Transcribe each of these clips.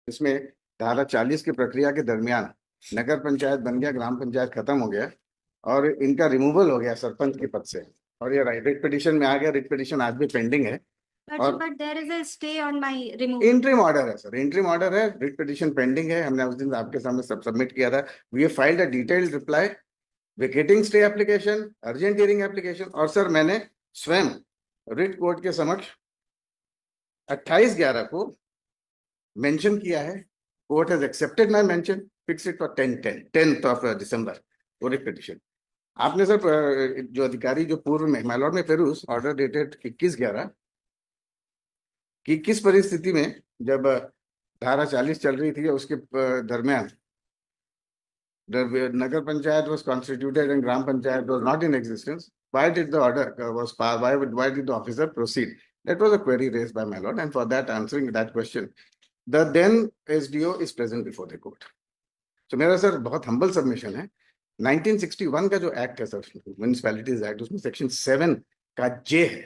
इसमें धारा 40 की प्रक्रिया के दरमियान नगर पंचायत बन गया, ग्राम पंचायत खत्म हो गया और इनका रिमूवल हो गया सरपंच के पद से। और ये रिट पिटिशन में आ गया। रिट पिटिशन आज भी पेंडिंग है। और but there is a stay on my removal. Interim order है सर, इंट्रीम ऑर्डर है। रिट पिटिशन पेंडिंग है। हमने उस दिन आपके सामने सब सबमिट किया था। We filed a detailed reply, vacating stay application, urgent hearing application. और सर मैंने स्वयं रिट कोर्ट के समक्ष 28/11 को मेंशन किया है। Court has accepted my mention, fix it for 10th of December वो रिट पिटिशन। आपने सर जो अधिकारी जो पूर्व में माय लॉर्ड में फेरूज ऑर्डर डेटेड 21/11 कि किस परिस्थिति में जब धारा 40 चल रही थी उसके दरमियान नगर panchayat was constituted and gram panchayat was not in existence, why did the order was passed, why did the officer proceed? That was a query raised by my lord, and for that, answering that question, the then SDO is present before the court. So मेरा sir बहुत humble submission है। 1961 का जो act है sir, municipalities act, उसमें section 7 का जे है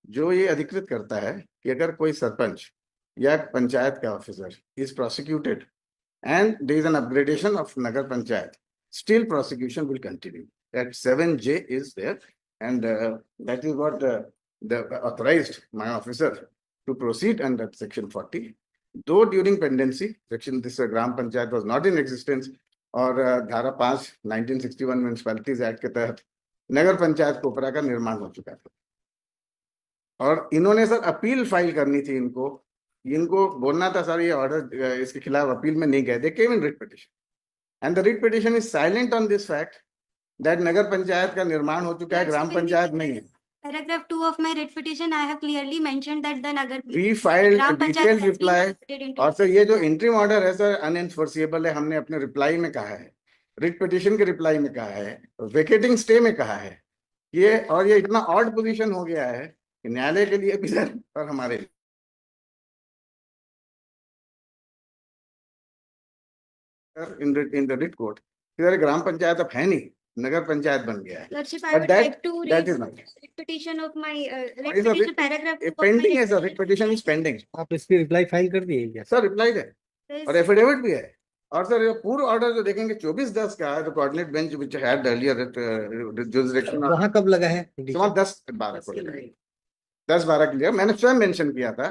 जो ये अधिकृत करता है कि अगर कोई सरपंच या पंचायत का officer is prosecuted and there is an upgradation of Nagar Panchayat, still prosecution will continue. That 7J is there, and that is what the authorized my officer to proceed under section 40. Though during pendency, section this Gram Panchayat was not in existence, और धारा 5 1961 municipalities act के तहत नगर पंचायत कोपरा का निर्माण हो चुका था। और इन्होंने सर अपील फाइल करनी थी। इनको बोलना था सर ये ऑर्डर इसके खिलाफ अपील में नहीं गए। They came in writ petition and the writ petition is silent on this fact that nagar panchayat का निर्माण हो चुका है, ग्राम पंचायत नहीं है। Paragraph 2 of my writ petition, I have clearly mentioned that the Nagar We filed a Gram Panchayat detailed has been reply। converted into- और sir ये जो इंट्रीम ऑर्डर है सर अनएनफोर्सिएबल है, हमने अपने रिप्लाई में कहा है, रिट पिटिशन के रिप्लाई में कहा है, वेकेटिंग स्टे में कहा है ये। और ये इतना ऑड पोजीशन हो गया है कि न्यायालय के लिए भी सर और हमारे लिए इन द रिट कोर्ट ग्राम पंचायत अब है नहीं, नगर पंचायत बन गया है। Lordship, I would like to read writ petition of my writ petition paragraph 2 pending है sir, writ petition is pending. आप इसकी रिप्लाई फाइल कर दिए क्या? सर रिप्लाई है और एफिडेविट भी है। और सर ये पूर्व ऑर्डर जो देखेंगे 24/10 का है, coordinate bench which had earlier jurisdiction. वहां कब लगा है? 10/12 को लगा, 10/12 के लिए मैंने स्वयं मेंशन किया था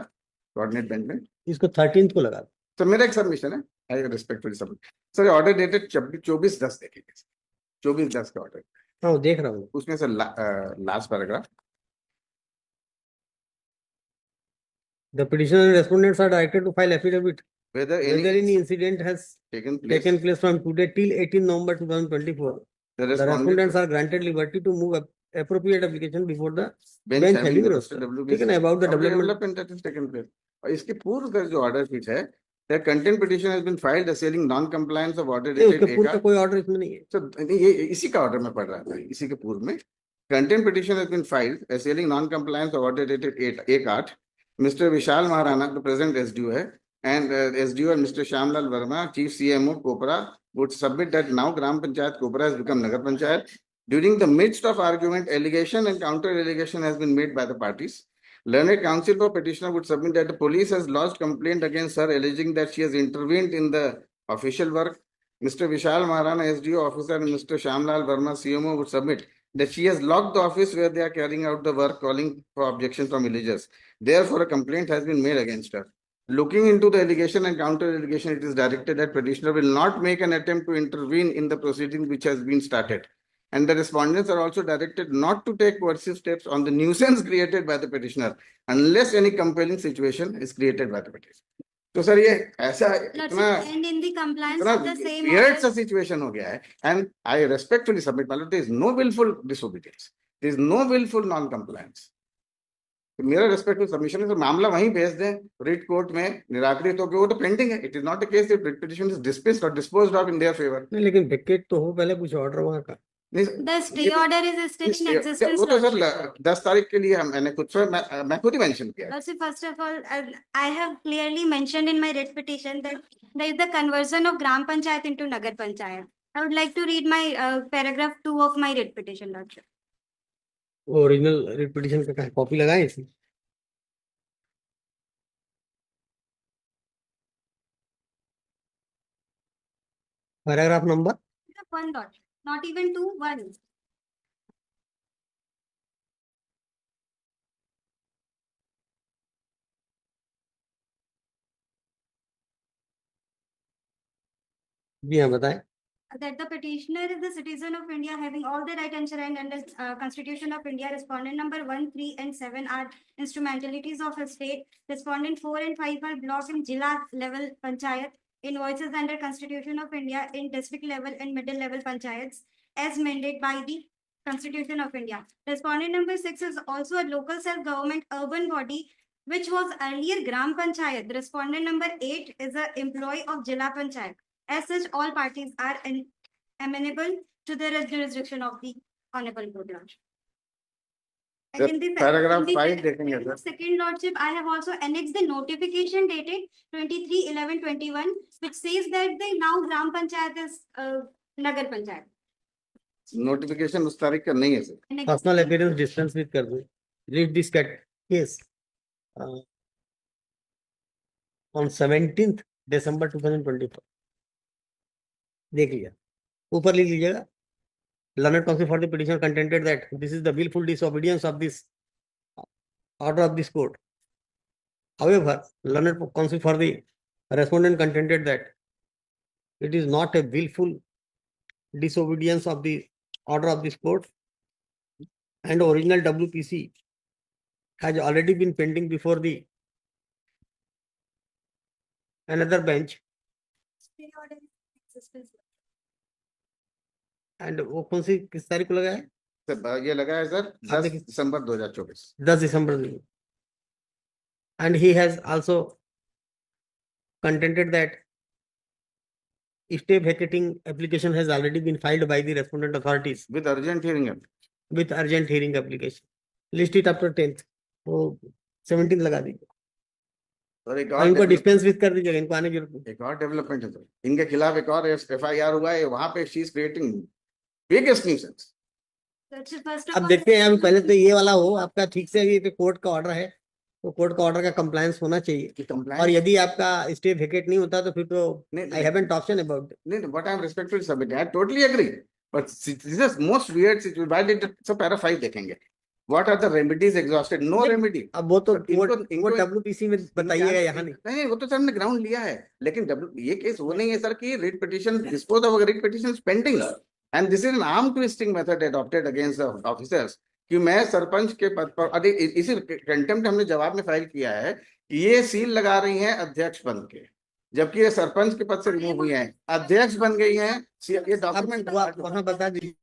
कोऑर्डिनेट बेंच में। इसको 13 को लगा। तो मेरा एक सबमिशन है, I respectfully submit. Sir order dated 24/10 देखेंगे, 24/10 का ऑर्डर। हाँ देख रहा हूँ उसमें sir last paragraph, the petitioner and respondents are directed to file affidavit whether whether any incident has taken place from today till 18 November 2024. The respondents are granted liberty to move appropriate application before the bench having roster. ठीक है ना, about the development that has taken place। और इसके पूर्व का जो order sheet है, the content petition has been filed assailing non-compliance of order dated उसके पूर्व का कोई ऑर्डर इसमें नहीं है। तो ये इसी का ऑर्डर में पढ़ रहा था, इसी के पूर्व में content petition has been filed assailing non-compliance of order dated 8/8। Mr. Vishal Maharana, the present SDO है, and SDO and Mr. Shyamlal Verma, Chief CMO Kopra, would submit that now Gram Panchayat Kopra has become Nagar Panchayat. During the midst of argument, allegation and counter allegation has been made by the parties. Learned counsel for petitioner would submit that the police has lodged complaint against her, alleging that she has intervened in the official work. Mr. Vishal Maharana, SDO officer, and Mr. Shyamlal Verma, CMO, would submit that she has locked the office where they are carrying out the work, calling for objections from villagers. Therefore, a complaint has been made against her. Looking into the allegation and counter allegation, it is directed that petitioner will not make an attempt to intervene in the proceedings which has been started. And the respondents are also directed not to take coercive steps on the nuisance created by the petitioner unless any compelling situation is created by the petitioner. तो sir ये ऐसा इतना weird सा situation हो गया है, and I respectfully submit, my lord, there is no willful disobedience, there is no willful non-compliance। मेरा respectful submission है सर, मामला वहीं भेज दें रिट कोर्ट में निराकृत होकर, वो तो पेंडिंग है। It is not a case that writ petition is dismissed और disposed of in their favour. नहीं, लेकिन वेकेट तो हो पहले कुछ ऑर्डर वहां का। The stay order is still in existence. वो तो सर 10 तारीख के लिए मैंने खुद से मैं खुद ही मेंशन किया। First of all, I have clearly mentioned in my writ petition that there is the conversion of Gram Panchayat into Nagar Panchayat. I would like to read my paragraph 2 of my writ petition, Lordship. Original writ petition का copy लगाए इसमें। Paragraph number 1 dot, not even 2, 1. जी हाँ बताएं। That the petitioner is the citizen of India having all the right enshrined under Constitution of India. Respondent number 1, 3 and 7 are instrumentalities of a state. Respondent 4 and 5 are blocked in Jilla level Panchayat. Invoices under Constitution of India in district level and middle level Panchayats as mandated by the Constitution of India. Respondent number 6 is also a local self-government urban body which was earlier Gram Panchayat. Respondent number 8 is an employee of Jilla Panchayat. As such, all parties are amenable to the jurisdiction of the Honorable Court. Sir, paragraph 5 देखेंगे sir. Second Lordship, I have also annexed the notification dated 23/11/21, which says that the now Gram Panchayat is Nagar Panchayat. Notification उस तारीख का नहीं है sir. Personal appearance distance with कर दो। Read this case on 17th December 2024। देख लिया, ऊपर लिख लीजिएगा। Learned counsel for the petitioner contended that this is the willful disobedience of this order of this court. However, learned counsel for the respondent contended that it is not a willful disobedience of the order of this court, and original WPC has already been pending before the another bench, and वो कौन सी किस तारीख को लगा है? Sir ये लगा है sir 10 December 2024। 10 December. And he has also contended that stay vacating application has already been filed by the respondent authorities with urgent hearing application. List it up to 10th, वो 17 लगा दीजिए और इनको डिस्पेंस विद कर दीजिएगा, इनको आने की जरूरत नहीं। एक और डेवलपमेंट है सर, इनके खिलाफ एक और FIR हुआ है, वहां पे she is creating biggest nuisance. अब देखते हैं, अभी पहले तो ये वाला हो आपका ठीक से, ये कोर्ट का ऑर्डर है तो कोर्ट का ऑर्डर का कंप्लायंस होना चाहिए, और यदि आपका स्टे वेकेट नहीं होता तो फिर तो I haven't option about it. नहीं, what I am respectfully submitting, I totally agree, but this is most weird situation. Why did sub para 5 देखेंगे, what are the remedies exhausted, no remedy. अब वो तो वो WPC में बताइएगा, यहाँ नहीं। वो तो सर ने ग्राउंड लिया है, लेकिन ये केस वो नहीं है सर कि writ petition dispose of writ petition pending, and this is an arm twisting method adopted against the officers कि मैं सरपंच के पद पर, अरे इसी कंटेम्प्ट हमने जवाब में फाइल किया है कि ये सील लगा रही हैं अध्यक्ष पद के, जबकि ये सरपंच के पद से रिमूव हुई हैं, अध्यक्ष बन गई हैं। ये डॉक्यूमेंट वहां बता दीजिए।